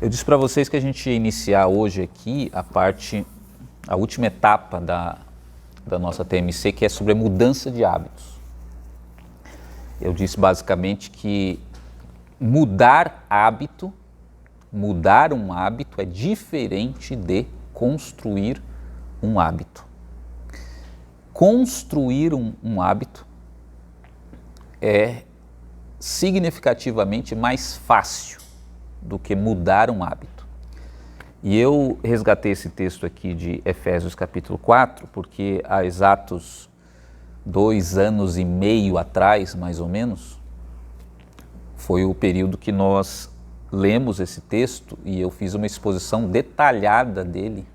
Eu disse para vocês que a gente ia iniciar hoje aqui a última etapa da nossa TMC, que é sobre a mudança de hábitos. Eu disse basicamente que mudar um hábito é diferente de construir um hábito. Construir um hábito é significativamente mais fácil do que mudar um hábito. E eu resgatei esse texto aqui de Efésios capítulo 4, porque há exatos 2 anos e meio atrás, mais ou menos, foi o período que nós lemos esse texto e eu fiz uma exposição detalhada dele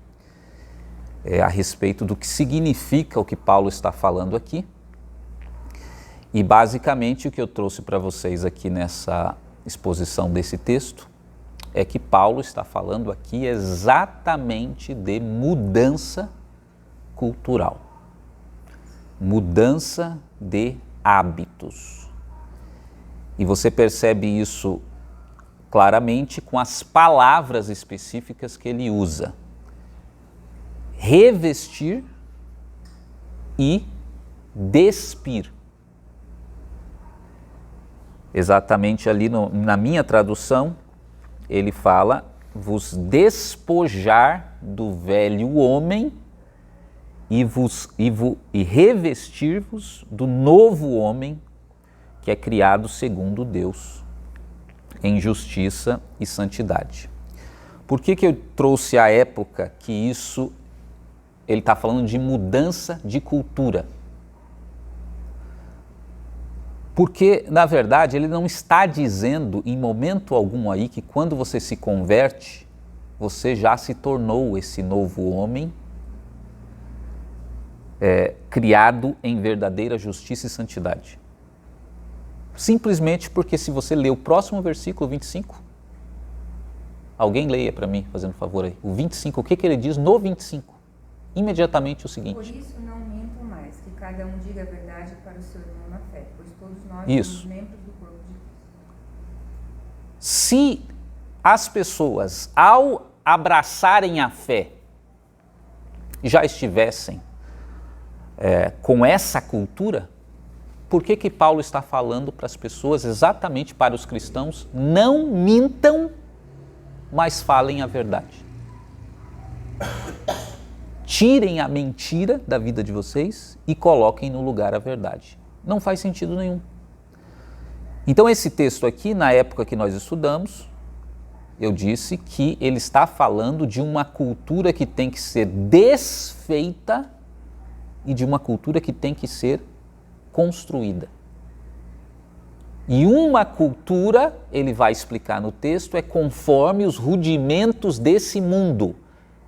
a respeito do que significa o que Paulo está falando aqui. E basicamente o que eu trouxe para vocês aqui nessa exposição desse texto é que Paulo está falando aqui exatamente de mudança cultural, mudança de hábitos. E você percebe isso claramente com as palavras específicas que ele usa: revestir e despir. Exatamente ali na minha tradução, ele fala: vos despojar do velho homem e revestir-vos do novo homem, que é criado segundo Deus, em justiça e santidade. Por que eu trouxe a época que isso, ele está falando de mudança de cultura? Porque, na verdade, ele não está dizendo em momento algum aí que quando você se converte, você já se tornou esse novo homem criado em verdadeira justiça e santidade. Simplesmente porque se você ler o próximo versículo 25, alguém leia para mim, fazendo favor aí, o 25, o que ele diz no 25? Imediatamente o seguinte: por isso não mintam mais, que cada um diga a verdade para o seu irmão na fé, pois todos nós Isso. somos membros do corpo de Cristo. Se as pessoas, ao abraçarem a fé, já estivessem com essa cultura, por que Paulo está falando para as pessoas, exatamente para os cristãos: não mintam, mas falem a verdade? Tirem a mentira da vida de vocês e coloquem no lugar a verdade. Não faz sentido nenhum. Então esse texto aqui, na época que nós estudamos, eu disse que ele está falando de uma cultura que tem que ser desfeita e de uma cultura que tem que ser construída. E uma cultura, ele vai explicar no texto, é conforme os rudimentos desse mundo.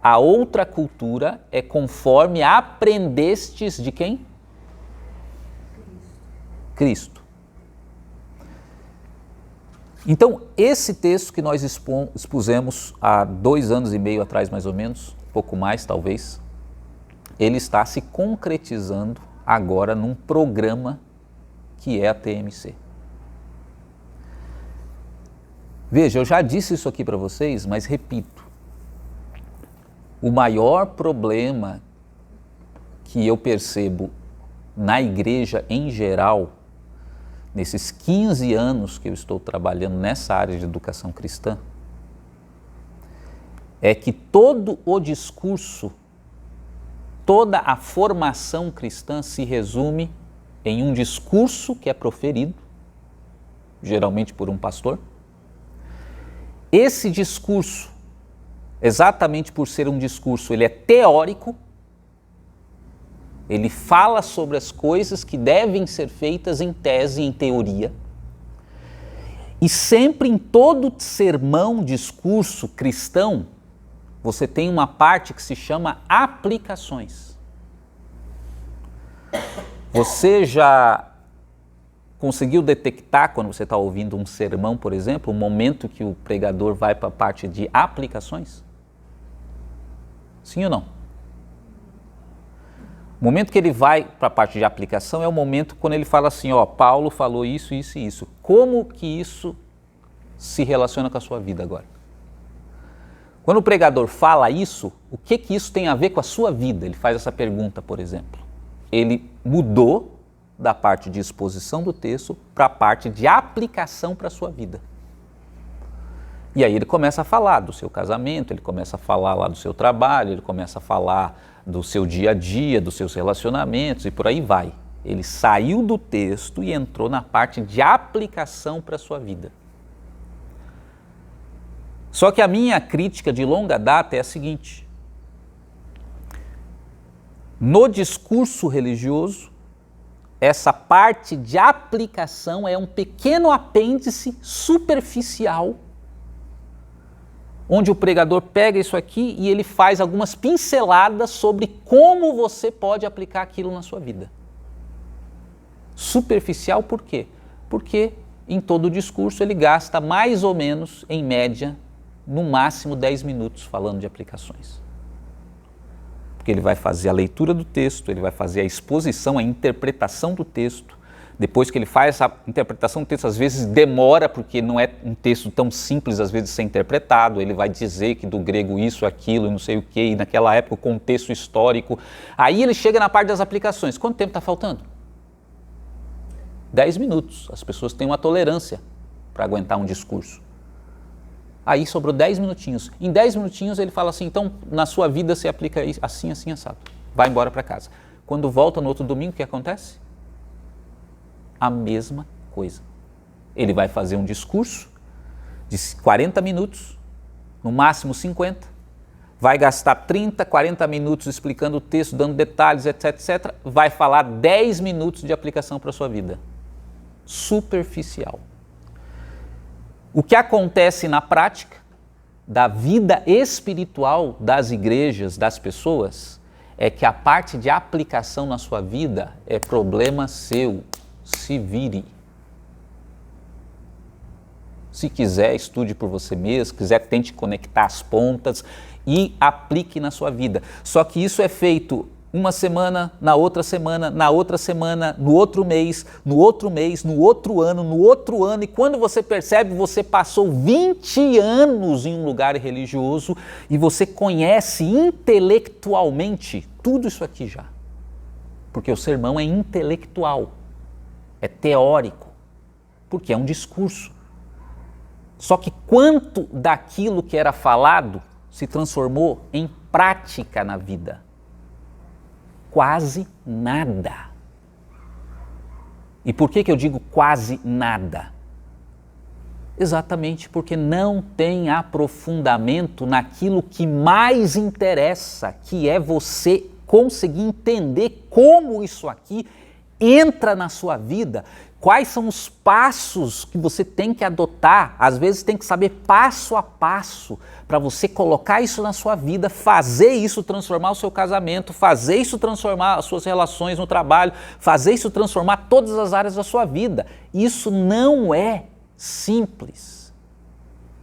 A outra cultura é conforme aprendestes de quem? Cristo. Então, esse texto que nós expusemos há 2 anos e meio atrás, mais ou menos, pouco mais talvez, ele está se concretizando agora num programa que é a TMC. Veja, eu já disse isso aqui para vocês, mas repito. O maior problema que eu percebo na igreja em geral, nesses 15 anos que eu estou trabalhando nessa área de educação cristã, é que todo o discurso, toda a formação cristã se resume em um discurso que é proferido, geralmente por um pastor. Esse discurso, exatamente por ser um discurso, ele é teórico, ele fala sobre as coisas que devem ser feitas em tese, em teoria. E sempre em todo sermão, discurso cristão, você tem uma parte que se chama aplicações. Você já conseguiu detectar, quando você está ouvindo um sermão, por exemplo, o momento que o pregador vai para a parte de aplicações? Sim ou não? O momento que ele vai para a parte de aplicação é o momento quando ele fala assim, ó, Paulo falou isso, isso e isso. Como que isso se relaciona com a sua vida agora? Quando o pregador fala isso, o que isso tem a ver com a sua vida? Ele faz essa pergunta, por exemplo. Ele mudou da parte de exposição do texto para a parte de aplicação para a sua vida. E aí ele começa a falar do seu casamento, ele começa a falar lá do seu trabalho, ele começa a falar do seu dia a dia, dos seus relacionamentos e por aí vai. Ele saiu do texto e entrou na parte de aplicação para a sua vida. Só que a minha crítica de longa data é a seguinte: no discurso religioso, essa parte de aplicação é um pequeno apêndice superficial, onde o pregador pega isso aqui e ele faz algumas pinceladas sobre como você pode aplicar aquilo na sua vida. Superficial por quê? Porque em todo o discurso ele gasta mais ou menos, em média, no máximo 10 minutos falando de aplicações. Porque ele vai fazer a leitura do texto, ele vai fazer a exposição, a interpretação do texto. Depois que ele faz essa interpretação do texto, às vezes demora, porque não é um texto tão simples, às vezes, de ser interpretado. Ele vai dizer que do grego isso, aquilo, e não sei o quê, e naquela época o contexto histórico. Aí ele chega na parte das aplicações. Quanto tempo está faltando? 10 minutos. As pessoas têm uma tolerância para aguentar um discurso. Aí sobrou 10 minutinhos. Em 10 minutinhos ele fala assim, então na sua vida você aplica isso, assim, assim, assado. Vai embora para casa. Quando volta no outro domingo, o que acontece? A mesma coisa. Ele vai fazer um discurso de 40 minutos, no máximo 50, vai gastar 30, 40 minutos explicando o texto, dando detalhes, etc, etc. Vai falar 10 minutos de aplicação para a sua vida. Superficial. O que acontece na prática da vida espiritual das igrejas, das pessoas, é que a parte de aplicação na sua vida é problema seu. Se vire. Se quiser, estude por você mesmo, se quiser, tente conectar as pontas e aplique na sua vida. Só que isso é feito uma semana, na outra semana, na outra semana, no outro mês, no outro mês, no outro ano, e quando você percebe, você passou 20 anos em um lugar religioso e você conhece intelectualmente tudo isso aqui já. Porque o sermão é intelectual, é teórico, porque é um discurso. Só que quanto daquilo que era falado se transformou em prática na vida? Quase nada. E por que eu digo quase nada? Exatamente porque não tem aprofundamento naquilo que mais interessa, que é você conseguir entender como isso aqui entra na sua vida, quais são os passos que você tem que adotar, às vezes tem que saber passo a passo para você colocar isso na sua vida, fazer isso transformar o seu casamento, fazer isso transformar as suas relações no trabalho, fazer isso transformar todas as áreas da sua vida. Isso não é simples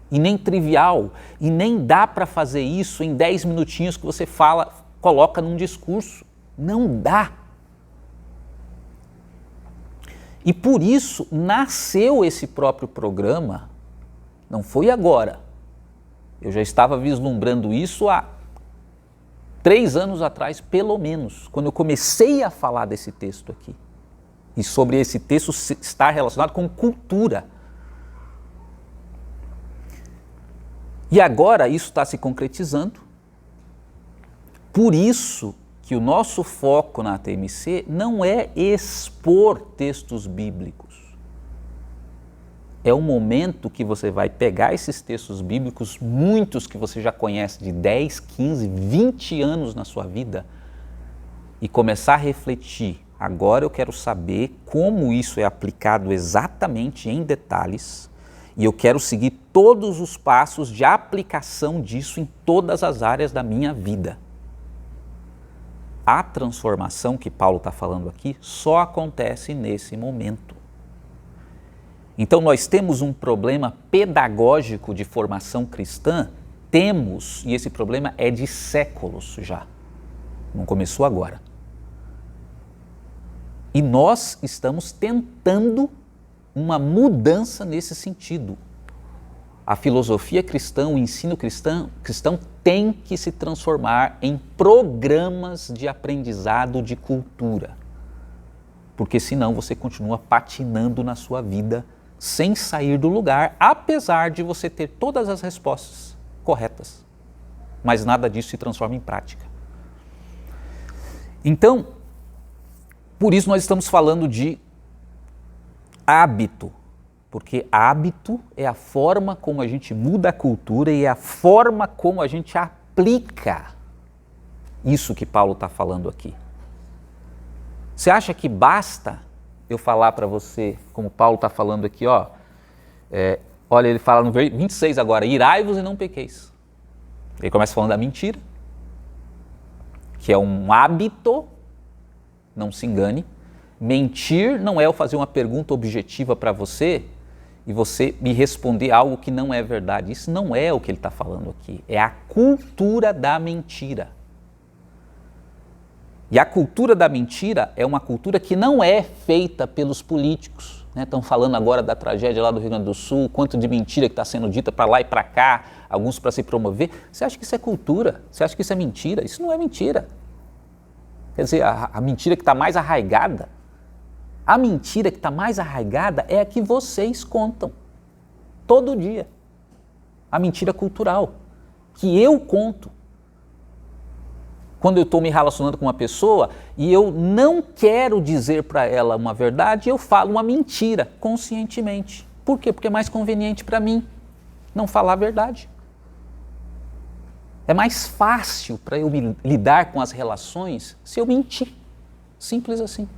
e nem trivial e nem dá para fazer isso em 10 minutinhos que você fala, coloca num discurso. Não dá. E por isso nasceu esse próprio programa, não foi agora. Eu já estava vislumbrando isso há 3 anos atrás, pelo menos, quando eu comecei a falar desse texto aqui. E sobre esse texto estar relacionado com cultura. E agora isso está se concretizando. Por isso que o nosso foco na ATMC não é expor textos bíblicos. É um momento que você vai pegar esses textos bíblicos, muitos que você já conhece de 10, 15, 20 anos na sua vida, e começar a refletir. Agora eu quero saber como isso é aplicado exatamente em detalhes, e eu quero seguir todos os passos de aplicação disso em todas as áreas da minha vida. A transformação que Paulo está falando aqui só acontece nesse momento. Então nós temos um problema pedagógico de formação cristã? Temos, e esse problema é de séculos já. Não começou agora. E nós estamos tentando uma mudança nesse sentido. A filosofia cristã, o ensino cristão tem que se transformar em programas de aprendizado de cultura. Porque senão você continua patinando na sua vida sem sair do lugar, apesar de você ter todas as respostas corretas. Mas nada disso se transforma em prática. Então, por isso nós estamos falando de hábito, porque hábito é a forma como a gente muda a cultura e é a forma como a gente aplica isso que Paulo está falando aqui. Você acha que basta eu falar para você, como Paulo está falando aqui, olha, ele fala no 26 agora, irai-vos e não pequeis. Ele começa falando da mentira, que é um hábito, não se engane. Mentir não é eu fazer uma pergunta objetiva para você e você me responder algo que não é verdade. Isso não é o que ele está falando aqui. É a cultura da mentira. E a cultura da mentira é uma cultura que não é feita pelos políticos. Estão falando agora da tragédia lá do Rio Grande do Sul, quanto de mentira que está sendo dita para lá e para cá, alguns para se promover. Você acha que isso é cultura? Você acha que isso é mentira? Isso não é mentira. Quer dizer, a mentira que está mais arraigada, a mentira que está mais arraigada é a que vocês contam todo dia. A mentira cultural, que eu conto. Quando eu estou me relacionando com uma pessoa e eu não quero dizer para ela uma verdade, eu falo uma mentira conscientemente. Por quê? Porque é mais conveniente para mim não falar a verdade. É mais fácil para eu lidar com as relações se eu mentir. Simples assim.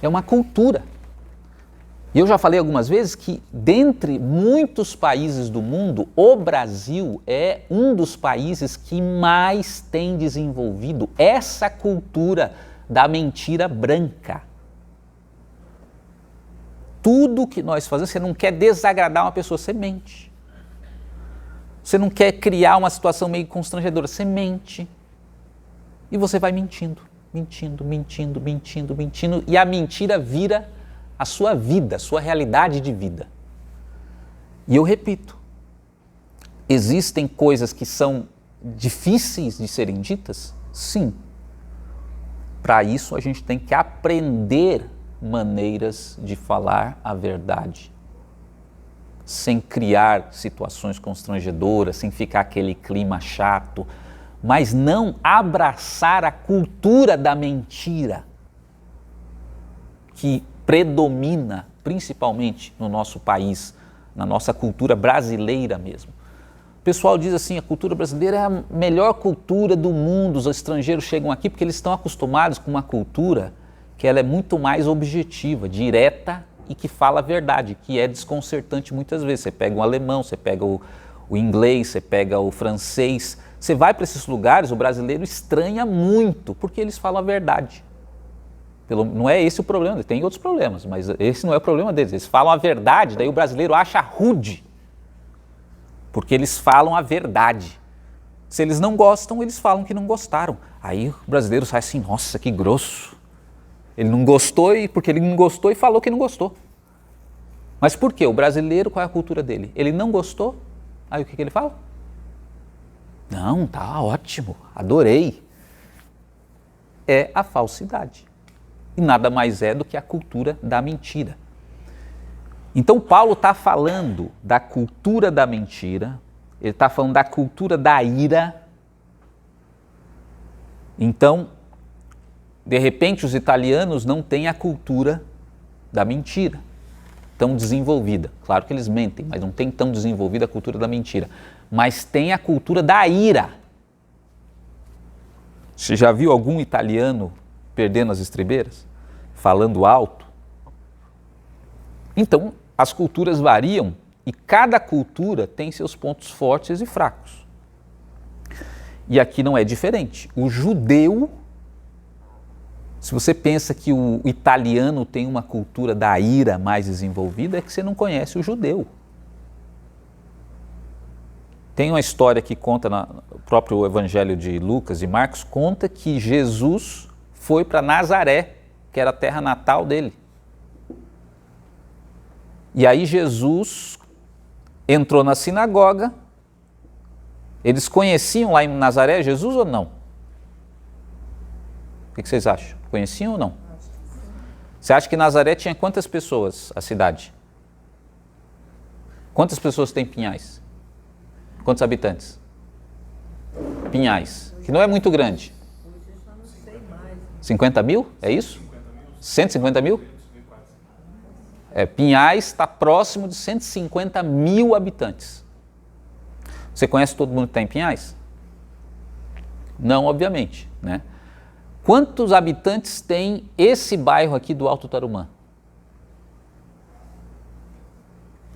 É uma cultura. E eu já falei algumas vezes que, dentre muitos países do mundo, o Brasil é um dos países que mais tem desenvolvido essa cultura da mentira branca. Tudo que nós fazemos, você não quer desagradar uma pessoa, você mente. Você não quer criar uma situação meio constrangedora, você mente. E você vai mentindo, e a mentira vira a sua vida, a sua realidade de vida. E eu repito, existem coisas que são difíceis de serem ditas? Sim. Para isso a gente tem que aprender maneiras de falar a verdade, sem criar situações constrangedoras, sem ficar aquele clima chato, mas não abraçar a cultura da mentira que predomina principalmente no nosso país, na nossa cultura brasileira mesmo. O pessoal diz assim, a cultura brasileira é a melhor cultura do mundo, os estrangeiros chegam aqui porque eles estão acostumados com uma cultura que ela é muito mais objetiva, direta e que fala a verdade, que é desconcertante muitas vezes. Você pega o alemão, você pega o inglês, você pega o francês, você vai para esses lugares, o brasileiro estranha muito, porque eles falam a verdade. Não é esse o problema, tem outros problemas, mas esse não é o problema deles. Eles falam a verdade, daí o brasileiro acha rude, porque eles falam a verdade. Se eles não gostam, eles falam que não gostaram. Aí o brasileiro sai assim, nossa, que grosso. Ele não gostou porque ele não gostou e falou que não gostou. Mas por quê? O brasileiro, qual é a cultura dele? Ele não gostou, aí o que ele fala? Não, tá ótimo, adorei. É a falsidade. E nada mais é do que a cultura da mentira. Então Paulo está falando da cultura da mentira, ele está falando da cultura da ira. Então, de repente, os italianos não têm a cultura da mentira tão desenvolvida. Claro que eles mentem, mas não tem tão desenvolvida a cultura da mentira. Mas tem a cultura da ira. Você já viu algum italiano perdendo as estribeiras? Falando alto? Então, as culturas variam e cada cultura tem seus pontos fortes e fracos. E aqui não é diferente. O judeu, se você pensa que o italiano tem uma cultura da ira mais desenvolvida, é que você não conhece o judeu. Tem uma história que conta no próprio Evangelho de Lucas e Marcos, conta que Jesus foi para Nazaré, que era a terra natal dele. E aí Jesus entrou na sinagoga. Eles conheciam lá em Nazaré Jesus ou não? O que vocês acham? Conheciam ou não? Você acha que Nazaré tinha quantas pessoas, a cidade? Quantas pessoas tem Pinhais? Quantos habitantes? Pinhais, que não é muito grande. 50 mil? É isso? 150 mil? Pinhais está próximo de 150 mil habitantes. Você conhece todo mundo que está em Pinhais? Não, obviamente, né? Quantos habitantes tem esse bairro aqui do Alto Tarumã?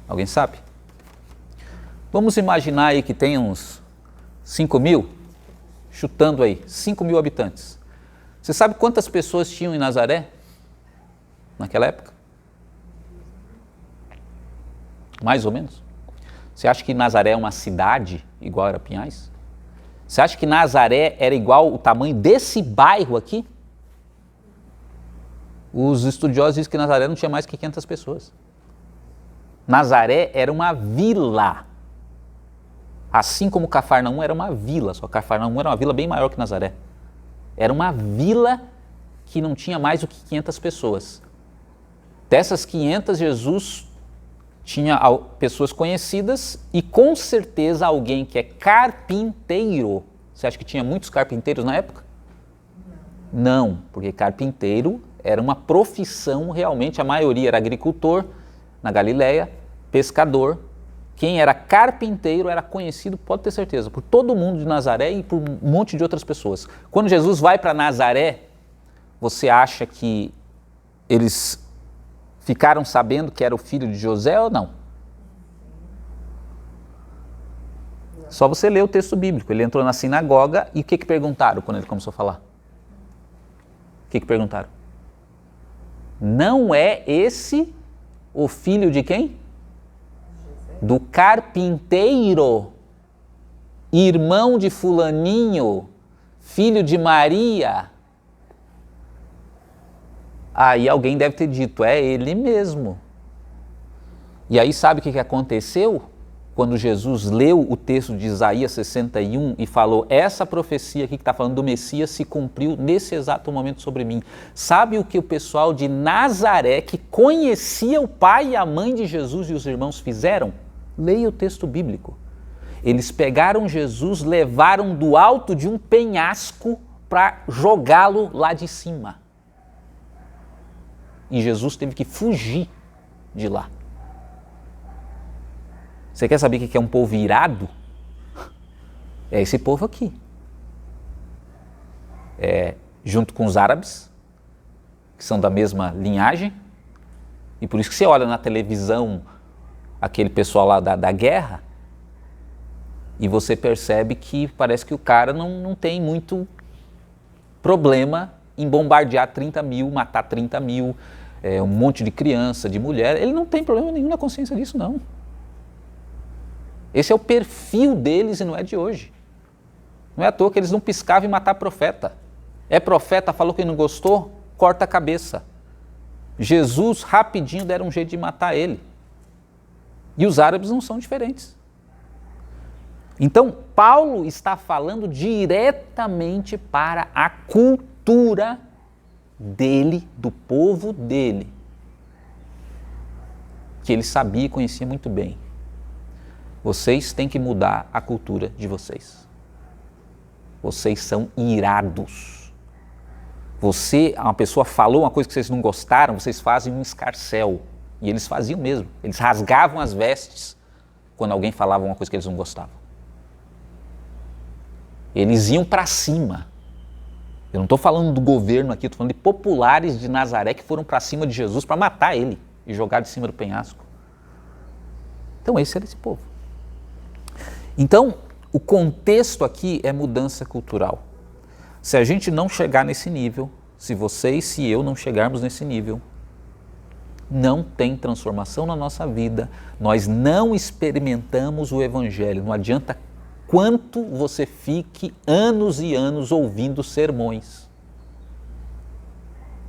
Alguém sabe? Vamos imaginar aí que tem uns 5 mil, chutando aí, 5 mil habitantes. Você sabe quantas pessoas tinham em Nazaré naquela época? Mais ou menos. Você acha que Nazaré é uma cidade igual era Pinhais? Você acha que Nazaré era igual o tamanho desse bairro aqui? Os estudiosos dizem que Nazaré não tinha mais que 500 pessoas. Nazaré era uma vila. Assim como Cafarnaum era uma vila, só que Cafarnaum era uma vila bem maior que Nazaré. Era uma vila que não tinha mais do que 500 pessoas. Dessas 500, Jesus tinha pessoas conhecidas e com certeza alguém que é carpinteiro. Você acha que tinha muitos carpinteiros na época? Não, porque carpinteiro era uma profissão realmente, a maioria era agricultor na Galileia, pescador. Quem era carpinteiro era conhecido, pode ter certeza, por todo mundo de Nazaré e por um monte de outras pessoas. Quando Jesus vai para Nazaré, você acha que eles ficaram sabendo que era o filho de José ou não? Só você ler o texto bíblico. Ele entrou na sinagoga e o que perguntaram quando ele começou a falar? O que perguntaram? Não é esse o filho de quem? Do carpinteiro, irmão de fulaninho, filho de Maria. Aí alguém deve ter dito, é ele mesmo. E aí sabe o que aconteceu? Quando Jesus leu o texto de Isaías 61 e falou, essa profecia aqui que está falando do Messias se cumpriu nesse exato momento sobre mim. Sabe o que o pessoal de Nazaré, que conhecia o pai e a mãe de Jesus e os irmãos fizeram? Leia o texto bíblico. Eles pegaram Jesus, levaram do alto de um penhasco para jogá-lo lá de cima. E Jesus teve que fugir de lá. Você quer saber o que é um povo irado? É esse povo aqui. Junto com os árabes, que são da mesma linhagem, e por isso que você olha na televisão aquele pessoal lá da guerra, e você percebe que parece que o cara não tem muito problema em bombardear 30 mil, matar 30 mil, um monte de criança, de mulher. Ele não tem problema nenhum na consciência disso, não. Esse é o perfil deles e não é de hoje. Não é à toa que eles não piscavam em matar profeta. É profeta, falou que não gostou, corta a cabeça. Jesus rapidinho deram um jeito de matar ele. E os árabes não são diferentes. Então, Paulo está falando diretamente para a cultura dele, do povo dele, que ele sabia e conhecia muito bem. Vocês têm que mudar a cultura de vocês. Vocês são irados. Uma pessoa falou uma coisa que vocês não gostaram, vocês fazem um escarcéu. E eles faziam mesmo. Eles rasgavam as vestes quando alguém falava uma coisa que eles não gostavam. Eles iam para cima. Eu não estou falando do governo aqui, estou falando de populares de Nazaré que foram para cima de Jesus para matar ele e jogar de cima do penhasco. Então esse era esse povo. Então, o contexto aqui é mudança cultural. Se a gente não chegar nesse nível, se você e se eu não chegarmos nesse nível, não tem transformação na nossa vida, nós não experimentamos o Evangelho. Não adianta quanto você fique anos e anos ouvindo sermões.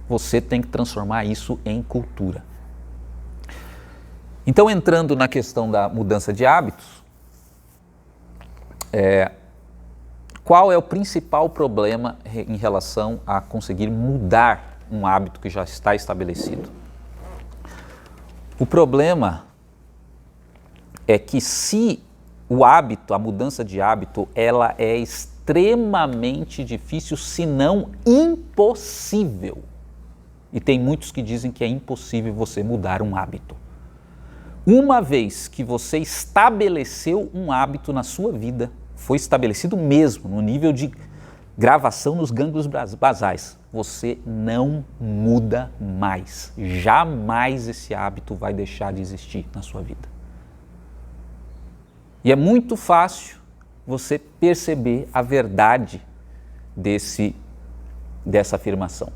Você tem que transformar isso em cultura. Então, entrando na questão da mudança de hábitos, qual é o principal problema em relação a conseguir mudar um hábito que já está estabelecido? O problema é que se o hábito, a mudança de hábito, ela é extremamente difícil, se não impossível. E tem muitos que dizem que é impossível você mudar um hábito. Uma vez que você estabeleceu um hábito na sua vida, foi estabelecido mesmo no nível de gravação nos gânglios basais, você não muda mais. Jamais esse hábito vai deixar de existir na sua vida. E é muito fácil você perceber a verdade dessa afirmação.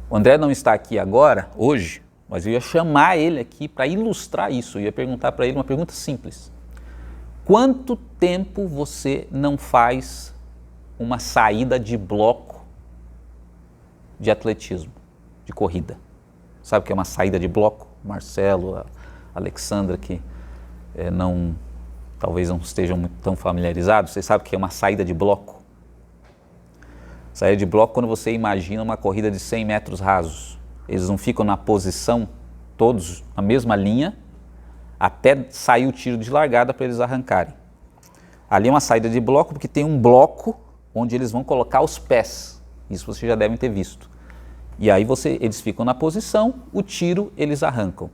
O André não está aqui agora, hoje, mas eu ia chamar ele aqui para ilustrar isso. Eu ia perguntar para ele uma pergunta simples. Quanto tempo você não faz uma saída de bloco de atletismo, de corrida? Sabe o que é uma saída de bloco? Marcelo, a Alexandra, que talvez não estejam muito tão familiarizados, você sabe o que é uma saída de bloco? Saída de bloco quando você imagina uma corrida de 100 metros rasos. Eles não ficam na posição, todos na mesma linha, até sair o tiro de largada para eles arrancarem. Ali é uma saída de bloco porque tem um bloco onde eles vão colocar os pés. Isso vocês já devem ter visto. E aí eles ficam na posição, o tiro eles arrancam.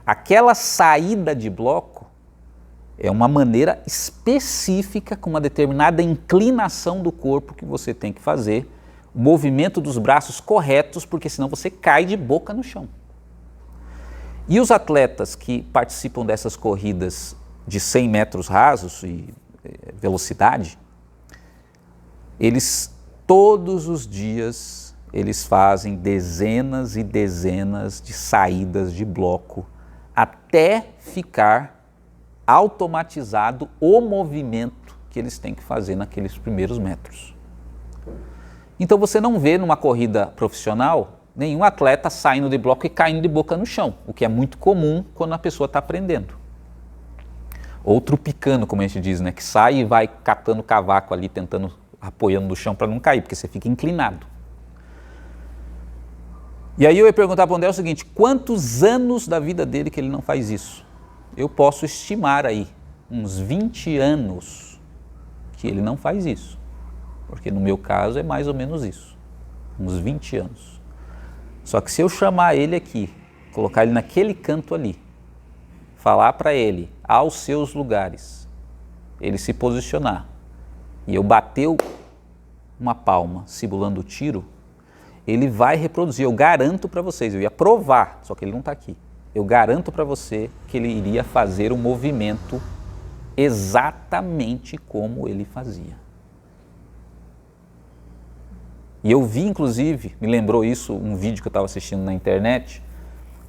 Aquela saída de bloco é uma maneira específica, com uma determinada inclinação do corpo que você tem que fazer, o movimento dos braços corretos, porque senão você cai de boca no chão. E os atletas que participam dessas corridas de 100 metros rasos e velocidade, eles todos os dias eles fazem dezenas e dezenas de saídas de bloco até ficar automatizado o movimento que eles têm que fazer naqueles primeiros metros. Então você não vê numa corrida profissional nenhum atleta saindo de bloco e caindo de boca no chão, o que é muito comum quando a pessoa está aprendendo. Ou trupicando, como a gente diz, né? Que sai e vai catando cavaco ali, tentando, apoiando no chão para não cair, porque você fica inclinado. E aí eu ia perguntar para o André o seguinte, quantos anos da vida dele que ele não faz isso? Eu posso estimar aí, uns 20 anos que ele não faz isso. Porque no meu caso é mais ou menos isso, uns 20 anos. Só que se eu chamar ele aqui, colocar ele naquele canto ali, falar para ele, aos seus lugares, ele se posicionar, e eu bater uma palma simulando o tiro, ele vai reproduzir, eu garanto para vocês, eu ia provar, só que ele não está aqui. Eu garanto para você que ele iria fazer o movimento exatamente como ele fazia. E eu vi, inclusive, me lembrou isso, um vídeo que eu estava assistindo na internet,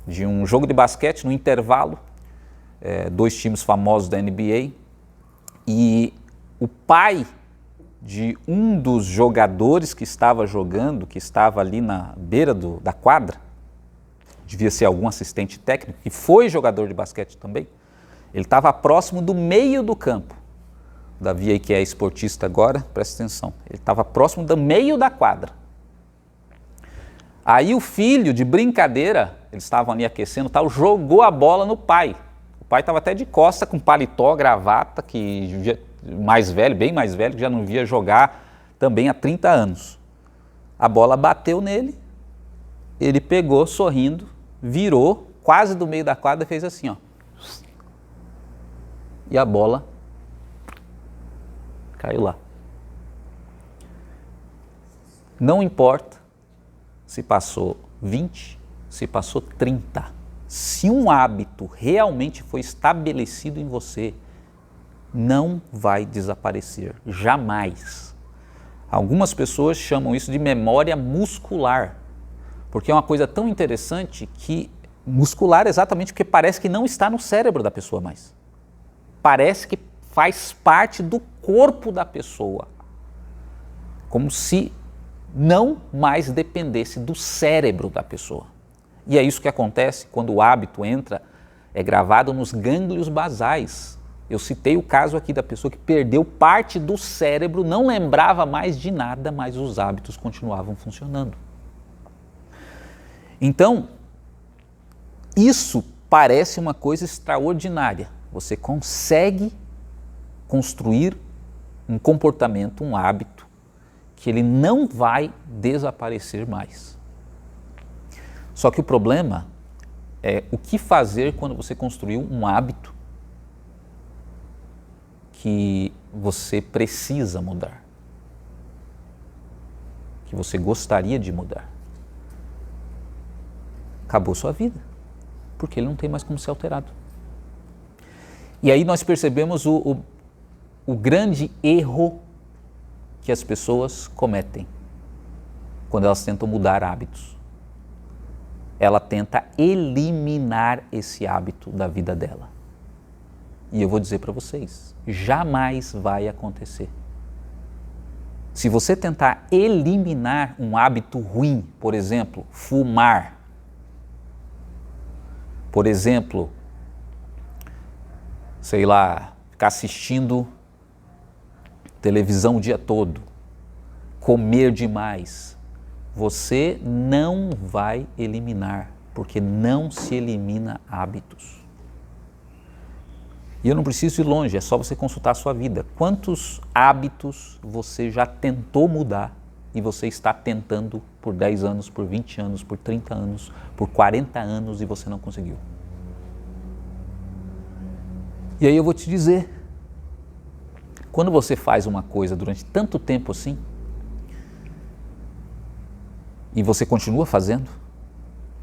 de um jogo de basquete no intervalo, dois times famosos da NBA, e o pai de um dos jogadores que estava jogando, que estava ali na beira da quadra, devia ser algum assistente técnico, que foi jogador de basquete também, ele estava próximo do meio do campo. O Davi aí, que é esportista agora, presta atenção, ele estava próximo do meio da quadra. Aí o filho, de brincadeira, eles estavam ali aquecendo, tal, jogou a bola no pai. O pai estava até de costa, com paletó, gravata, que mais velho, bem mais velho, que já não via jogar também há 30 anos. A bola bateu nele, ele pegou, sorrindo, virou, quase do meio da quadra, e fez assim, ó. E a bola caiu lá. Não importa se passou 20, se passou 30. Se um hábito realmente foi estabelecido em você, não vai desaparecer, jamais. Algumas pessoas chamam isso de memória muscular, porque é uma coisa tão interessante que muscular exatamente porque parece que não está no cérebro da pessoa mais. Parece que faz parte do corpo da pessoa, como se não mais dependesse do cérebro da pessoa. E é isso que acontece quando o hábito entra, é gravado nos gânglios basais. Eu citei o caso aqui da pessoa que perdeu parte do cérebro, não lembrava mais de nada, mas os hábitos continuavam funcionando. Então, isso parece uma coisa extraordinária. Você consegue construir um comportamento, um hábito, que ele não vai desaparecer mais. Só que o problema é o que fazer quando você construiu um hábito que você precisa mudar, que você gostaria de mudar. Acabou sua vida, porque ele não tem mais como ser alterado. E aí nós percebemos o grande erro que as pessoas cometem quando elas tentam mudar hábitos. Ela tenta eliminar esse hábito da vida dela. E eu vou dizer para vocês, jamais vai acontecer. Se você tentar eliminar um hábito ruim, por exemplo, fumar, por exemplo, sei lá, ficar assistindo televisão o dia todo, comer demais, você não vai eliminar, porque não se elimina hábitos. E eu não preciso ir longe, é só você consultar a sua vida. Quantos hábitos você já tentou mudar e você está tentando por 10 anos, por 20 anos, por 30 anos, por 40 anos e você não conseguiu? E aí eu vou te dizer, quando você faz uma coisa durante tanto tempo assim, e você continua fazendo,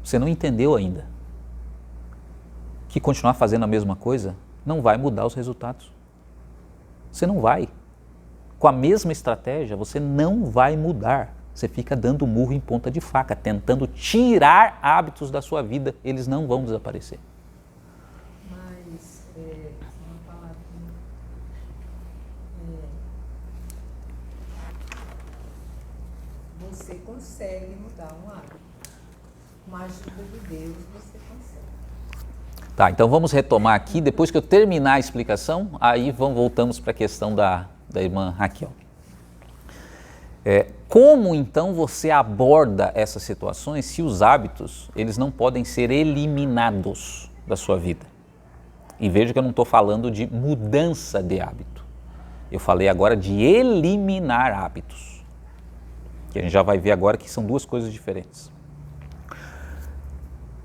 você não entendeu ainda que continuar fazendo a mesma coisa não vai mudar os resultados. Você não vai. Com a mesma estratégia, você não vai mudar. Você fica dando murro em ponta de faca, tentando tirar hábitos da sua vida, eles não vão desaparecer. Mas, uma palavra, você consegue mudar um hábito. Com a ajuda de Deus, você consegue. Tá, então vamos retomar aqui, depois que eu terminar a explicação, aí voltamos para a questão da irmã Raquel. Como então você aborda essas situações se os hábitos, eles não podem ser eliminados da sua vida? E veja que eu não estou falando de mudança de hábito, eu falei agora de eliminar hábitos, que a gente já vai ver agora que são duas coisas diferentes.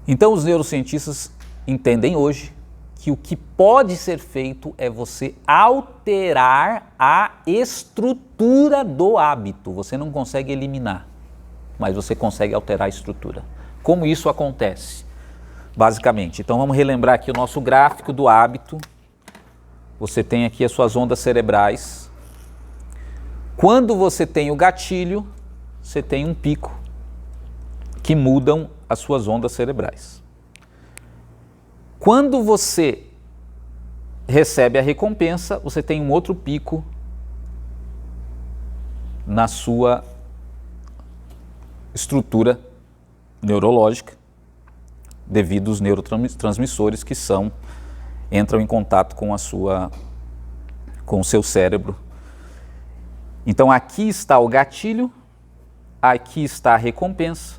Então os neurocientistas entendem hoje que o que pode ser feito é você alterar a estrutura do hábito. Você não consegue eliminar, mas você consegue alterar a estrutura. Como isso acontece? Basicamente, então vamos relembrar aqui o nosso gráfico do hábito. Você tem aqui as suas ondas cerebrais. Quando você tem o gatilho, você tem um pico que mudam as suas ondas cerebrais. Quando você recebe a recompensa, você tem um outro pico na sua estrutura neurológica, devido aos neurotransmissores que entram em contato com o seu cérebro. Então aqui está o gatilho, aqui está a recompensa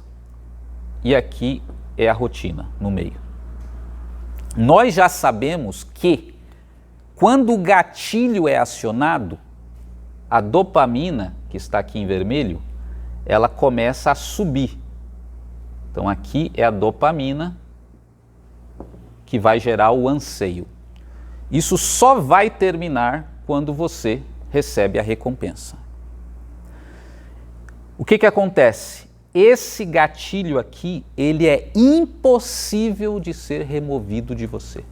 e aqui é a rotina no meio. Nós já sabemos que quando o gatilho é acionado, a dopamina, que está aqui em vermelho, ela começa a subir. Então aqui é a dopamina que vai gerar o anseio. Isso só vai terminar quando você recebe a recompensa. O que acontece? Esse gatilho aqui, ele é impossível de ser removido de você.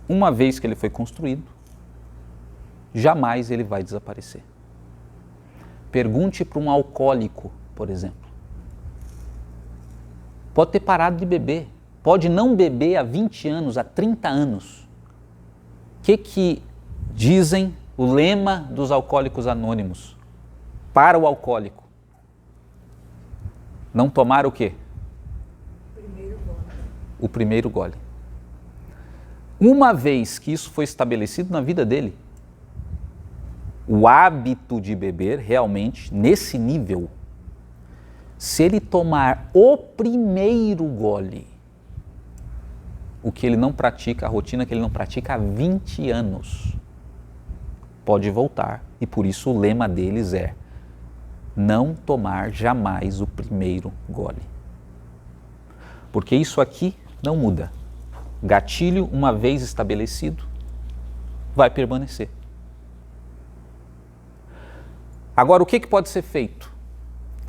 Uma vez que ele foi construído, jamais ele vai desaparecer. Pergunte para um alcoólico, por exemplo. Pode ter parado de beber, pode não beber há 20 anos, há 30 anos. O que dizem o lema dos Alcoólicos Anônimos para o alcoólico? Não tomar o quê? o primeiro gole. Uma vez que isso foi estabelecido na vida dele, o hábito de beber realmente, nesse nível, se ele tomar o primeiro gole, o que ele não pratica, a rotina que ele não pratica há 20 anos, pode voltar. E por isso o lema deles é: não tomar jamais o primeiro gole. Porque isso aqui não muda. Gatilho, uma vez estabelecido, vai permanecer. Agora, o que pode ser feito?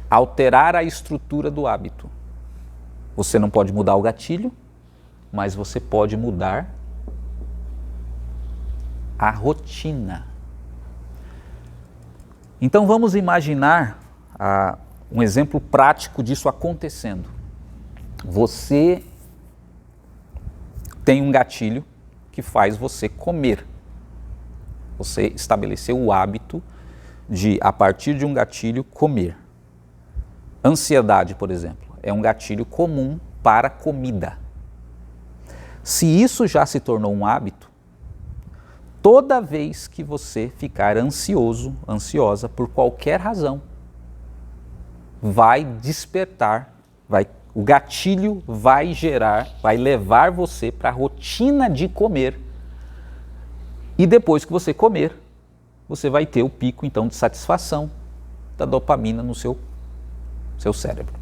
Alterar a estrutura do hábito. Você não pode mudar o gatilho, mas você pode mudar a rotina. Então vamos imaginar um exemplo prático disso acontecendo. Você tem um gatilho que faz você comer. Você estabeleceu o hábito de, a partir de um gatilho, comer. Ansiedade, por exemplo, é um gatilho comum para comida. Se isso já se tornou um hábito, toda vez que você ficar ansioso, ansiosa, por qualquer razão, vai despertar, o gatilho vai gerar, vai levar você para a rotina de comer. E depois que você comer, você vai ter o pico, então, de satisfação da dopamina no seu cérebro.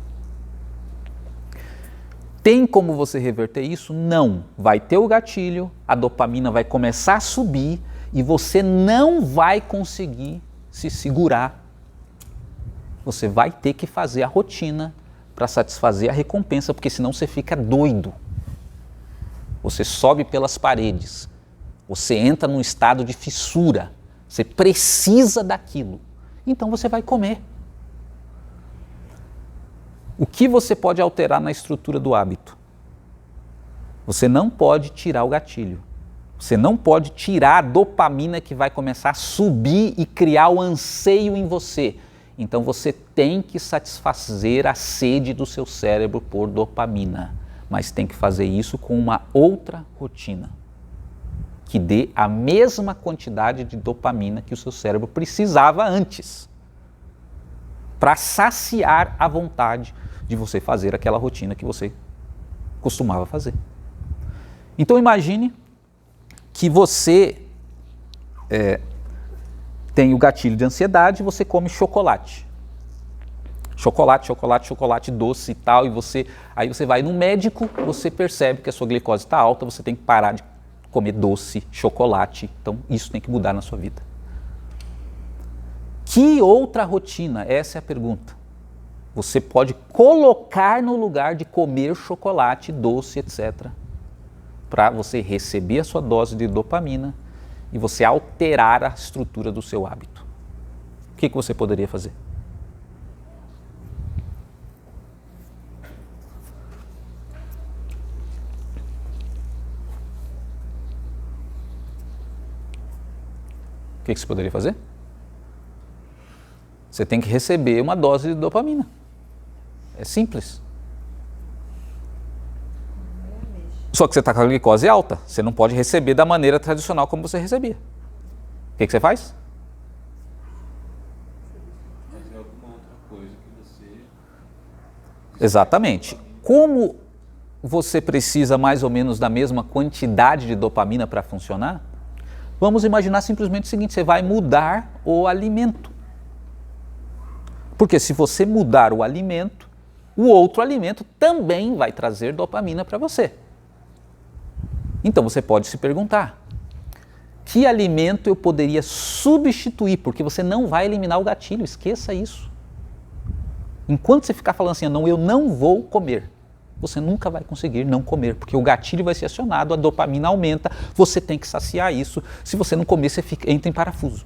Tem como você reverter isso? Não. Vai ter o gatilho, a dopamina vai começar a subir e você não vai conseguir se segurar. Você vai ter que fazer a rotina para satisfazer a recompensa, porque senão você fica doido. Você sobe pelas paredes, você entra num estado de fissura, você precisa daquilo, então você vai comer. O que você pode alterar na estrutura do hábito? Você não pode tirar o gatilho, você não pode tirar a dopamina que vai começar a subir e criar o anseio em você. Então você tem que satisfazer a sede do seu cérebro por dopamina, mas tem que fazer isso com uma outra rotina, que dê a mesma quantidade de dopamina que o seu cérebro precisava antes, para saciar a vontade de você fazer aquela rotina que você costumava fazer. Então imagine que você tem o gatilho de ansiedade e você come chocolate. Chocolate doce e tal, aí você vai no médico, você percebe que a sua glicose está alta, você tem que parar de comer doce, chocolate, então isso tem que mudar na sua vida. Que outra rotina? Essa é a pergunta. Você pode colocar no lugar de comer chocolate, doce, etc., para você receber a sua dose de dopamina e você alterar a estrutura do seu hábito. O que você poderia fazer? O que você poderia fazer? Você tem que receber uma dose de dopamina. É simples. Só que você está com a glicose alta, você não pode receber da maneira tradicional como você recebia. O que você faz? Fazer alguma outra coisa que você... Exatamente. Como você precisa mais ou menos da mesma quantidade de dopamina para funcionar, vamos imaginar simplesmente o seguinte: você vai mudar o alimento. Porque se você mudar o alimento, o outro alimento também vai trazer dopamina para você. Então você pode se perguntar: que alimento eu poderia substituir? Porque você não vai eliminar o gatilho, esqueça isso. Enquanto você ficar falando assim, não, eu não vou comer, você nunca vai conseguir não comer, porque o gatilho vai ser acionado, a dopamina aumenta, você tem que saciar isso. Se você não comer, você entra em parafuso.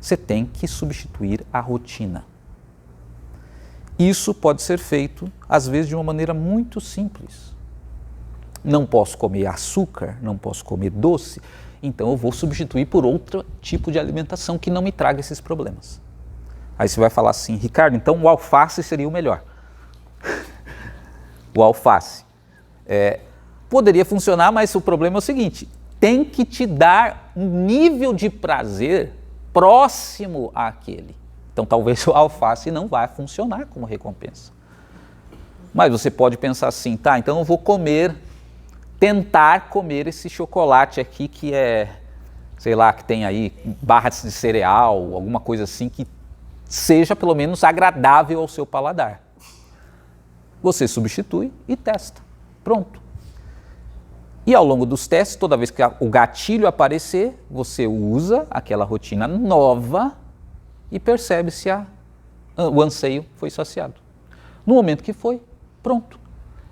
Você tem que substituir a rotina. Isso pode ser feito, às vezes, de uma maneira muito simples. Não posso comer açúcar, não posso comer doce, então eu vou substituir por outro tipo de alimentação que não me traga esses problemas. Aí você vai falar assim: Ricardo, então o alface seria o melhor. O alface. Poderia funcionar, mas o problema é o seguinte, tem que te dar um nível de prazer próximo àquele. Então talvez o alface não vai funcionar como recompensa. Mas você pode pensar assim, tá, então eu vou tentar comer esse chocolate aqui que é, sei lá, que tem aí barras de cereal, alguma coisa assim que seja pelo menos agradável ao seu paladar. Você substitui e testa. Pronto. E ao longo dos testes, toda vez que o gatilho aparecer, você usa aquela rotina nova e percebe se o anseio foi saciado. No momento que foi, pronto.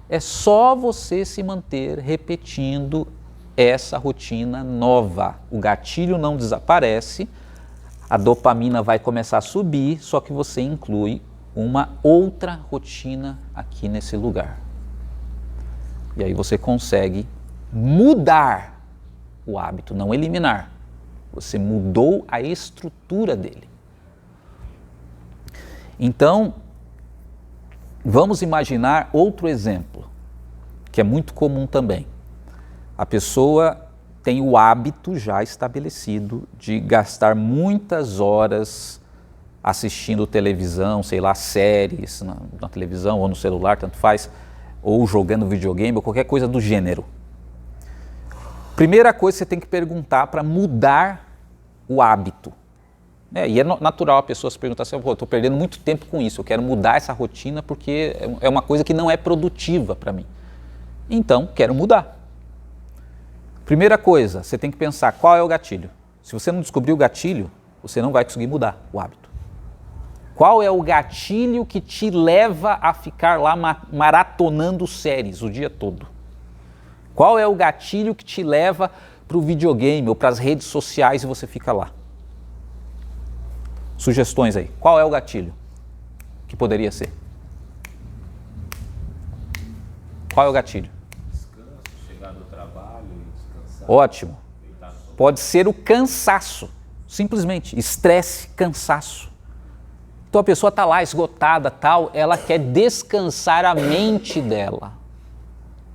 É só você se manter repetindo essa rotina nova. O gatilho não desaparece, a dopamina vai começar a subir, só que você inclui uma outra rotina aqui nesse lugar. E aí você consegue mudar o hábito, não eliminar. Você mudou a estrutura dele. Então, vamos imaginar outro exemplo, que é muito comum também. A pessoa tem o hábito já estabelecido de gastar muitas horas assistindo televisão, sei lá, séries na televisão ou no celular, tanto faz, ou jogando videogame ou qualquer coisa do gênero. Primeira coisa que você tem que perguntar para mudar o hábito. E é natural a pessoa se perguntar assim, estou perdendo muito tempo com isso, eu quero mudar essa rotina porque é uma coisa que não é produtiva para mim. Então, quero mudar. Primeira coisa, você tem que pensar qual é o gatilho. Se você não descobrir o gatilho, você não vai conseguir mudar o hábito. Qual é o gatilho que te leva a ficar lá maratonando séries o dia todo? Qual é o gatilho que te leva para o videogame ou para as redes sociais e você fica lá? Sugestões aí. Qual é o gatilho que poderia ser? Qual é o gatilho? Descanso, chegar do trabalho e descansar. Ótimo. Pode ser o cansaço. Simplesmente, estresse, cansaço. Então a pessoa está lá esgotada, tal, ela quer descansar a mente dela.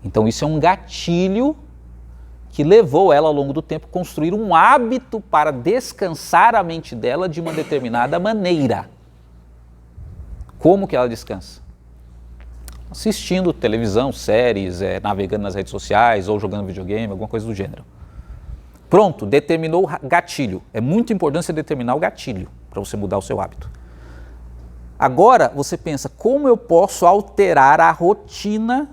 Então isso é um gatilho que levou ela ao longo do tempo a construir um hábito para descansar a mente dela de uma determinada maneira. Como que ela descansa? Assistindo televisão, séries, navegando nas redes sociais ou jogando videogame, alguma coisa do gênero. Pronto, determinou o gatilho. É muito importante você determinar o gatilho para você mudar o seu hábito. Agora você pensa, como eu posso alterar a rotina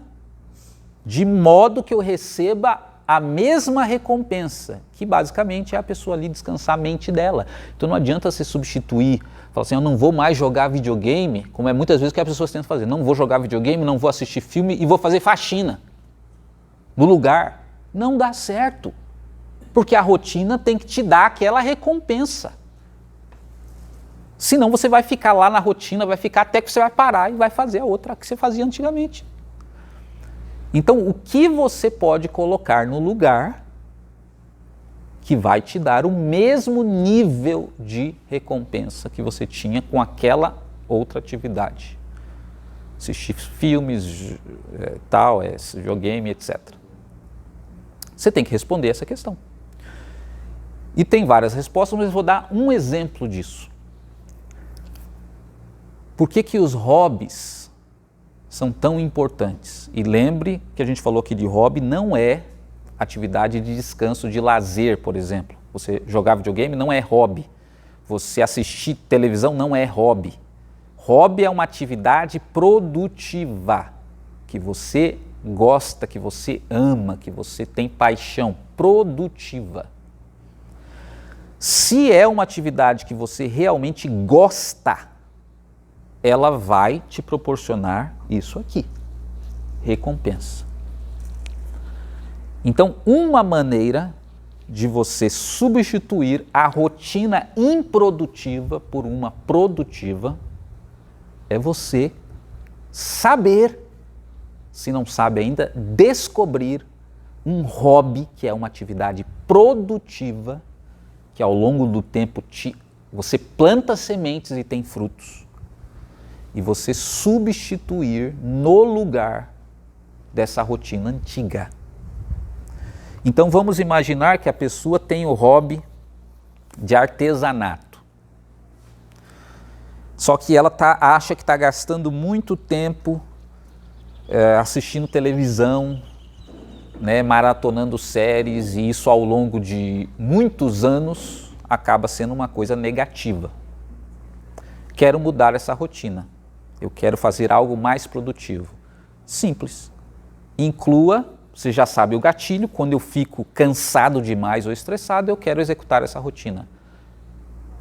de modo que eu receba a mesma recompensa, que basicamente é a pessoa ali descansar a mente dela. Então não adianta você substituir, falar assim, eu não vou mais jogar videogame, como é muitas vezes que as pessoas tentam fazer, não vou jogar videogame, não vou assistir filme e vou fazer faxina no lugar. Não dá certo, porque a rotina tem que te dar aquela recompensa. Senão você vai ficar lá na rotina, vai ficar até que você vai parar e vai fazer a outra que você fazia antigamente. Então, o que você pode colocar no lugar que vai te dar o mesmo nível de recompensa que você tinha com aquela outra atividade? Assistir filmes, videogame, etc. Você tem que responder essa questão. E tem várias respostas, mas eu vou dar um exemplo disso. Por que os hobbies são tão importantes? E lembre que a gente falou aqui de hobby, não é atividade de descanso, de lazer, por exemplo. Você jogar videogame não é hobby. Você assistir televisão não é hobby. Hobby é uma atividade produtiva, que você gosta, que você ama, que você tem paixão, produtiva. Se é uma atividade que você realmente gosta, ela vai te proporcionar isso aqui, recompensa. Então, uma maneira de você substituir a rotina improdutiva por uma produtiva é você saber, se não sabe ainda, descobrir um hobby que é uma atividade produtiva que ao longo do tempo você planta sementes e tem frutos. E você substituir no lugar dessa rotina antiga. Então vamos imaginar que a pessoa tem o hobby de artesanato. Só que ela acha que está gastando muito tempo assistindo televisão, né, maratonando séries, e isso ao longo de muitos anos acaba sendo uma coisa negativa. Quero mudar essa rotina. Eu quero fazer algo mais produtivo. Simples. Inclua, você já sabe o gatilho, quando eu fico cansado demais ou estressado, eu quero executar essa rotina.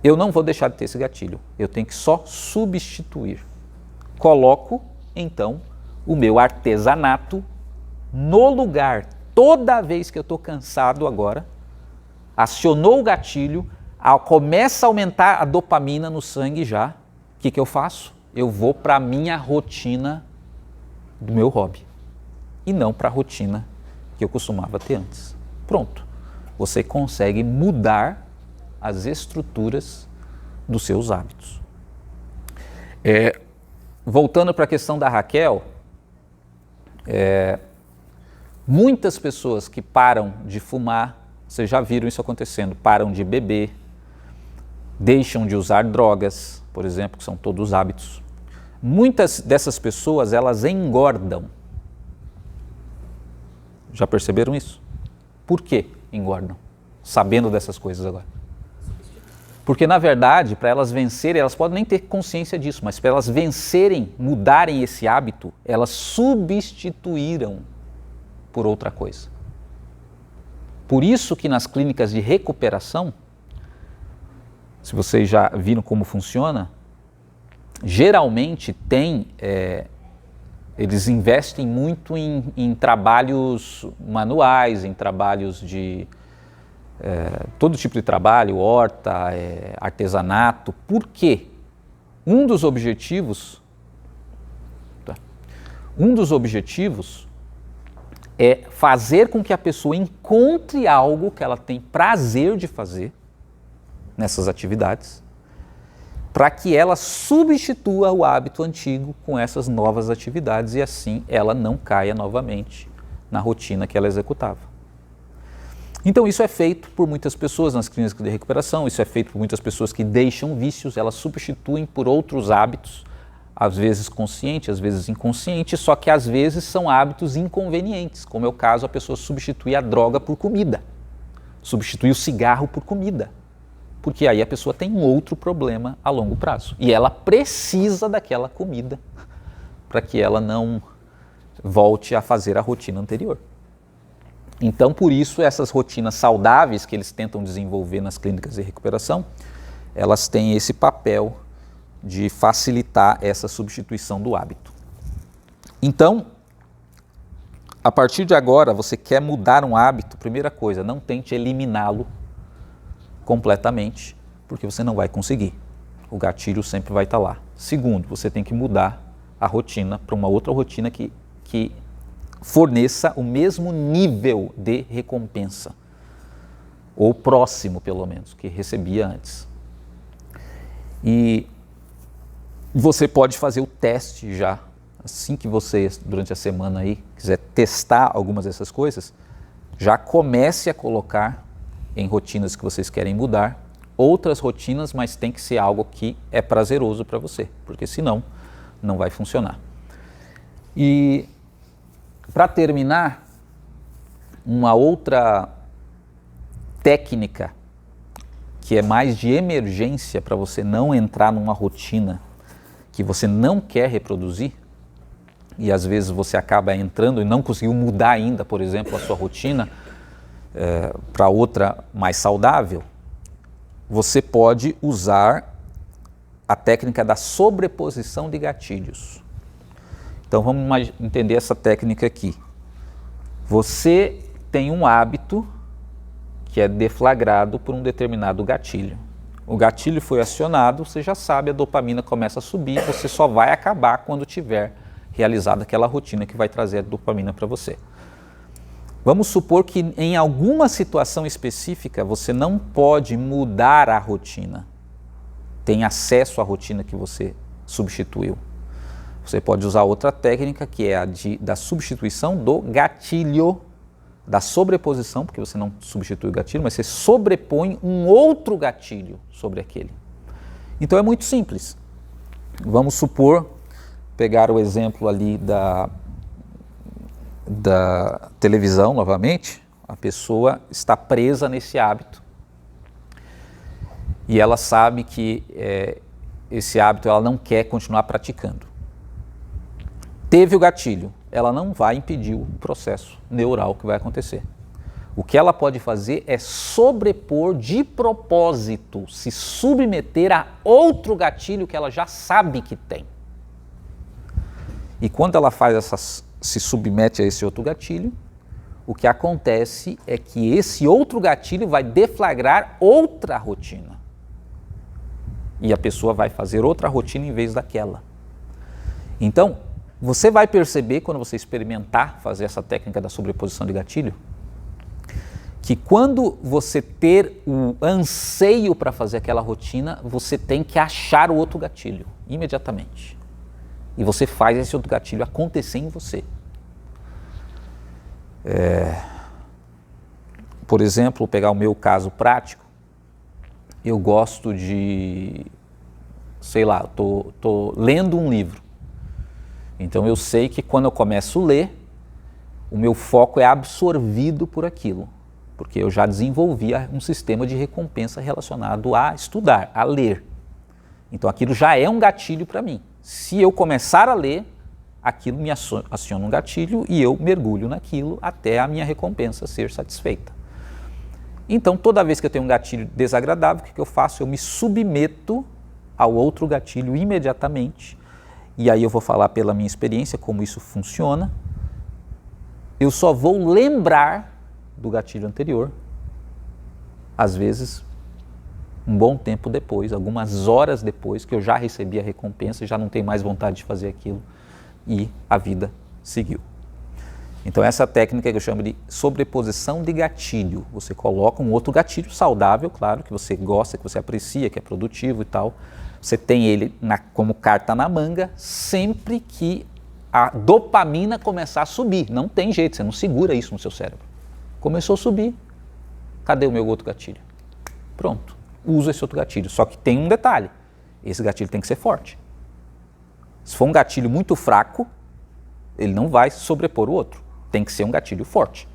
Eu não vou deixar de ter esse gatilho, eu tenho que só substituir. Coloco, então, o meu artesanato no lugar. Toda vez que eu estou cansado agora, acionou o gatilho, começa a aumentar a dopamina no sangue já, o que eu faço? Eu vou para a minha rotina do meu hobby e não para a rotina que eu costumava ter antes. Pronto, você consegue mudar as estruturas dos seus hábitos. Voltando para a questão da Raquel, muitas pessoas que param de fumar, vocês já viram isso acontecendo, param de beber, deixam de usar drogas, por exemplo, que são todos hábitos. Muitas dessas pessoas, elas engordam. Já perceberam isso? Por que engordam? Sabendo dessas coisas agora. Porque, na verdade, para elas vencerem, elas podem nem ter consciência disso, mas para elas vencerem, mudarem esse hábito, elas substituíram por outra coisa. Por isso que nas clínicas de recuperação, se vocês já viram como funciona, geralmente eles investem muito em trabalhos manuais, em trabalhos de todo tipo de trabalho, horta, artesanato. Por quê? Um dos objetivos é fazer com que a pessoa encontre algo que ela tem prazer de fazer nessas atividades, para que ela substitua o hábito antigo com essas novas atividades e assim ela não caia novamente na rotina que ela executava. Então isso é feito por muitas pessoas nas clínicas de recuperação, isso é feito por muitas pessoas que deixam vícios, elas substituem por outros hábitos, às vezes conscientes, às vezes inconscientes, só que às vezes são hábitos inconvenientes, como é o caso, a pessoa substituir a droga por comida, substituir o cigarro por comida. Porque aí a pessoa tem um outro problema a longo prazo. E ela precisa daquela comida para que ela não volte a fazer a rotina anterior. Então, por isso, essas rotinas saudáveis que eles tentam desenvolver nas clínicas de recuperação, elas têm esse papel de facilitar essa substituição do hábito. Então, a partir de agora, você quer mudar um hábito, primeira coisa, não tente eliminá-lo completamente, porque você não vai conseguir. O gatilho sempre vai estar lá. Segundo, você tem que mudar a rotina para uma outra rotina que forneça o mesmo nível de recompensa, ou próximo, pelo menos, que recebia antes. E você pode fazer o teste já, assim que você, durante a semana aí, quiser testar algumas dessas coisas, já comece a colocar em rotinas que vocês querem mudar, outras rotinas, mas tem que ser algo que é prazeroso para você, porque senão não vai funcionar. E para terminar, uma outra técnica que é mais de emergência para você não entrar numa rotina que você não quer reproduzir, e às vezes você acaba entrando e não conseguiu mudar ainda, por exemplo, a sua rotina, para outra mais saudável, você pode usar a técnica da sobreposição de gatilhos. Então vamos entender essa técnica aqui. Você tem um hábito que é deflagrado por um determinado gatilho. O gatilho foi acionado, você já sabe, a dopamina começa a subir, você só vai acabar quando tiver realizado aquela rotina que vai trazer a dopamina para você. Vamos supor que em alguma situação específica você não pode mudar a rotina, tem acesso à rotina que você substituiu. Você pode usar outra técnica, que é a da substituição do gatilho, da sobreposição, porque você não substitui o gatilho, mas você sobrepõe um outro gatilho sobre aquele. Então é muito simples. Vamos supor, pegar o exemplo ali da televisão novamente, a pessoa está presa nesse hábito e ela sabe que esse hábito ela não quer continuar praticando. Teve o gatilho, ela não vai impedir o processo neural que vai acontecer. O que ela pode fazer é sobrepor de propósito, se submeter a outro gatilho que ela já sabe que tem. E quando ela se submete a esse outro gatilho, o que acontece é que esse outro gatilho vai deflagrar outra rotina. E a pessoa vai fazer outra rotina em vez daquela. Então, você vai perceber, quando você experimentar fazer essa técnica da sobreposição de gatilho, que quando você ter o anseio para fazer aquela rotina, você tem que achar o outro gatilho, imediatamente. E você faz esse outro gatilho acontecer em você. Por exemplo, pegar o meu caso prático, eu gosto de, sei lá, tô lendo um livro. Então eu sei que quando eu começo a ler, o meu foco é absorvido por aquilo, porque eu já desenvolvi um sistema de recompensa relacionado a estudar, a ler. Então aquilo já é um gatilho para mim. Se eu começar a ler, aquilo me aciona um gatilho e eu mergulho naquilo até a minha recompensa ser satisfeita. Então toda vez que eu tenho um gatilho desagradável, o que eu faço? Eu me submeto ao outro gatilho imediatamente. E aí eu vou falar pela minha experiência como isso funciona. Eu só vou lembrar do gatilho anterior, às vezes um bom tempo depois, algumas horas depois que eu já recebi a recompensa e já não tenho mais vontade de fazer aquilo e a vida seguiu. Então essa técnica que eu chamo de sobreposição de gatilho. Você coloca um outro gatilho saudável, claro, que você gosta, que você aprecia, que é produtivo e tal. Você tem ele como carta na manga sempre que a dopamina começar a subir. Não tem jeito, você não segura isso no seu cérebro. Começou a subir, cadê o meu outro gatilho? Pronto, uso esse outro gatilho. Só que tem um detalhe, esse gatilho tem que ser forte. Se for um gatilho muito fraco, ele não vai sobrepor o outro. Tem que ser um gatilho forte.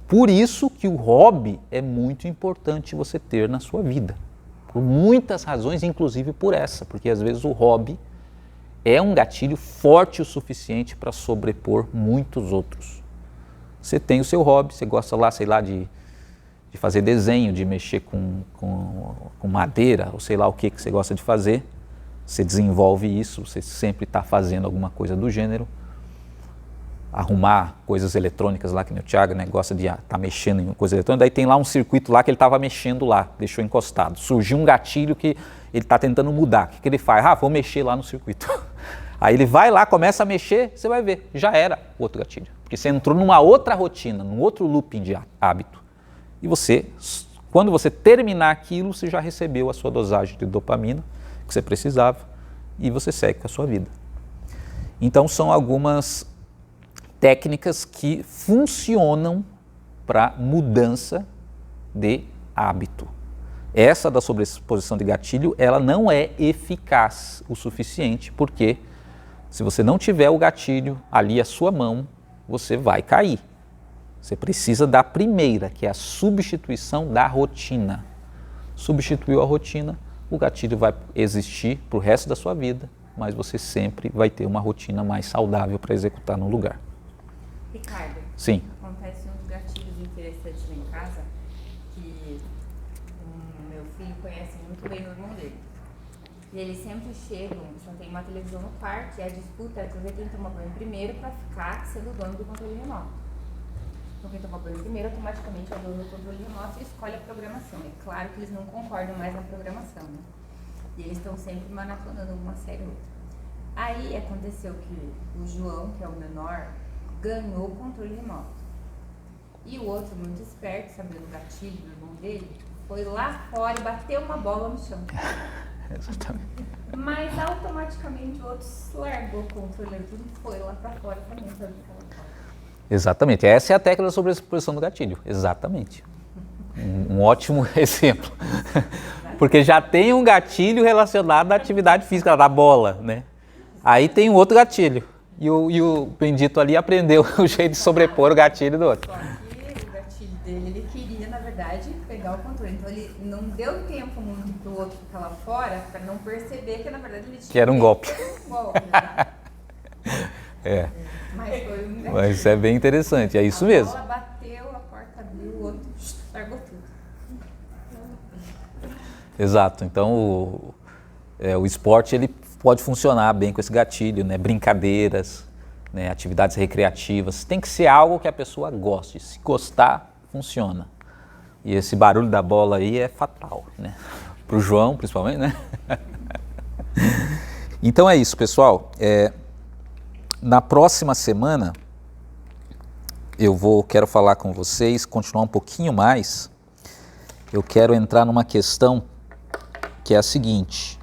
Por isso que o hobby é muito importante você ter na sua vida. Por muitas razões, inclusive por essa, porque às vezes o hobby é um gatilho forte o suficiente para sobrepor muitos outros. Você tem o seu hobby, você gosta lá, sei lá, de fazer desenho, de mexer com madeira, ou sei lá o que você gosta de fazer. Você desenvolve isso, você sempre está fazendo alguma coisa do gênero. Arrumar coisas eletrônicas lá, que nem o Thiago, né, gosta de estar mexendo em coisa eletrônica, daí tem lá um circuito lá que ele estava mexendo lá, deixou encostado. Surgiu um gatilho que ele está tentando mudar. O que ele faz? Vou mexer lá no circuito. Aí ele vai lá, começa a mexer, você vai ver, já era o outro gatilho. Porque você entrou numa outra rotina, num outro looping de hábito. E você, quando você terminar aquilo, você já recebeu a sua dosagem de dopamina que você precisava e você segue com a sua vida. Então são algumas técnicas que funcionam para mudança de hábito. Essa da sobreposição de gatilho, ela não é eficaz o suficiente, porque se você não tiver o gatilho ali à sua mão, você vai cair. Você precisa da primeira, que é a substituição da rotina. Substituiu a rotina, o gatilho vai existir para o resto da sua vida, mas você sempre vai ter uma rotina mais saudável para executar no lugar. Ricardo, sim. Acontece uns gatilhos interessantes lá em casa que o meu filho conhece muito bem o irmão dele. E eles sempre chegam, só tem uma televisão no quarto e a disputa é pra ver quem toma banho primeiro para ficar sendo o dono do controle remoto. Então quem toma banho primeiro automaticamente é o dono do controle remoto e escolhe a programação. É claro que eles não concordam mais na programação, né? E eles estão sempre maratonando uma série ou outra. Aí aconteceu que o João, que é o menor, ganhou o controle remoto. E o outro, muito esperto, sabendo o gatilho do irmão dele, foi lá fora e bateu uma bola no chão. Exatamente. Mas automaticamente o outro largou o controle, tudo foi lá pra fora também, pra brincar lá fora. Exatamente. Essa é a técnica da sobreexposição do gatilho. Exatamente. Um ótimo exemplo. Porque já tem um gatilho relacionado à atividade física, da bola, né? Aí tem um outro gatilho. E o bendito ali aprendeu o jeito de sobrepor o gatilho do outro. Só que o gatilho dele, ele queria, na verdade, pegar o controle. Então ele não deu tempo muito pro outro ficar lá fora pra não perceber que, na verdade, ele tinha Que era um golpe. um golpe, né? É. Mas foi um gatilho. Mas isso é bem interessante, é isso mesmo. A bola bateu, a porta abriu, o outro largou tudo. Exato. Então o esporte ele pode funcionar bem com esse gatilho, né? Brincadeiras, né? Atividades recreativas. Tem que ser algo que a pessoa goste. Se gostar, funciona. E esse barulho da bola aí é fatal, né? Para o João, principalmente, né? Então é isso, pessoal. Na próxima semana quero falar com vocês, continuar um pouquinho mais. Eu quero entrar numa questão que é a seguinte.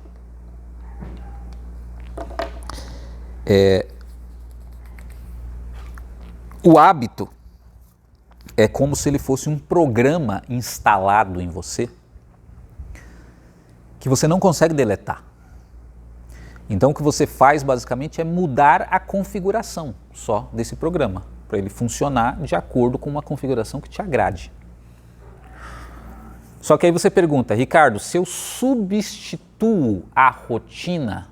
O hábito é como se ele fosse um programa instalado em você que você não consegue deletar. Então o que você faz basicamente é mudar a configuração só desse programa, para ele funcionar de acordo com uma configuração que te agrade. Só que aí você pergunta, Ricardo, se eu substituo a rotina,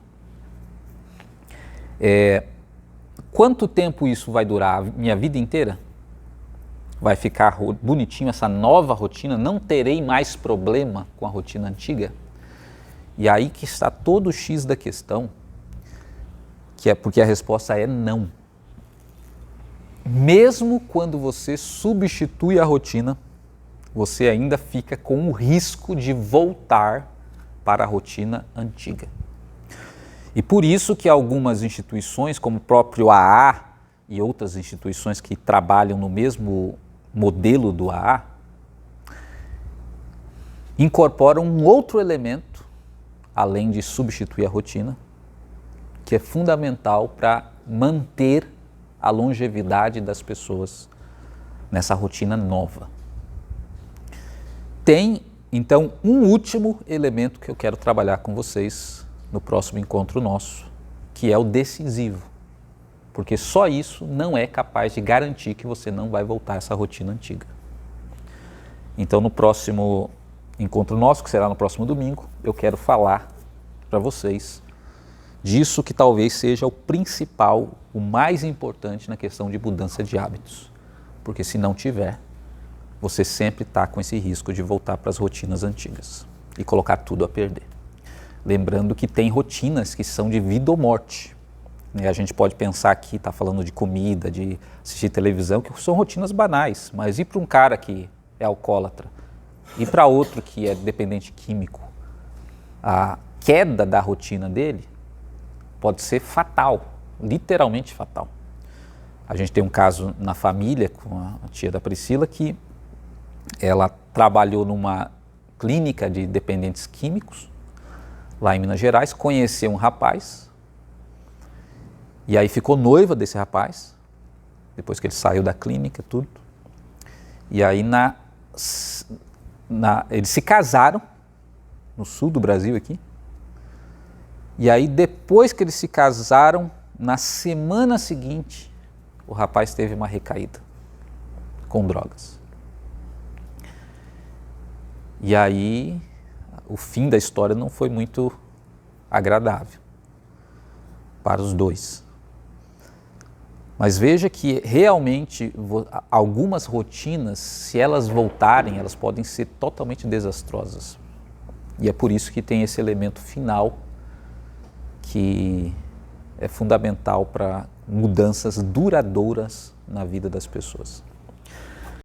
quanto tempo isso vai durar? A minha vida inteira? Vai ficar bonitinho essa nova rotina? Não terei mais problema com a rotina antiga? E aí que está todo o X da questão, que é porque a resposta é não. Mesmo quando você substitui a rotina, você ainda fica com o risco de voltar para a rotina antiga. E por isso que algumas instituições, como o próprio AA e outras instituições que trabalham no mesmo modelo do AA, incorporam um outro elemento, além de substituir a rotina, que é fundamental para manter a longevidade das pessoas nessa rotina nova. Tem, então, um último elemento que eu quero trabalhar com vocês no próximo encontro nosso, que é o decisivo, porque só isso não é capaz de garantir que você não vai voltar a essa rotina antiga. Então, no próximo encontro nosso, que será no próximo domingo, eu quero falar para vocês disso que talvez seja o principal, o mais importante na questão de mudança de hábitos, porque se não tiver, você sempre está com esse risco de voltar para as rotinas antigas e colocar tudo a perder. Lembrando que tem rotinas que são de vida ou morte. A gente pode pensar aqui, está falando de comida, de assistir televisão, que são rotinas banais, mas ir para um cara que é alcoólatra, ir para outro que é dependente químico, a queda da rotina dele pode ser fatal, literalmente fatal. A gente tem um caso na família com a tia da Priscila que ela trabalhou numa clínica de dependentes químicos lá em Minas Gerais, conheceu um rapaz e aí ficou noiva desse rapaz, depois que ele saiu da clínica, tudo. E aí eles se casaram no sul do Brasil aqui. E aí depois que eles se casaram, na semana seguinte, o rapaz teve uma recaída com drogas. E aí o fim da história não foi muito agradável para os dois. Mas veja que realmente algumas rotinas, se elas voltarem, elas podem ser totalmente desastrosas. E é por isso que tem esse elemento final que é fundamental para mudanças duradouras na vida das pessoas.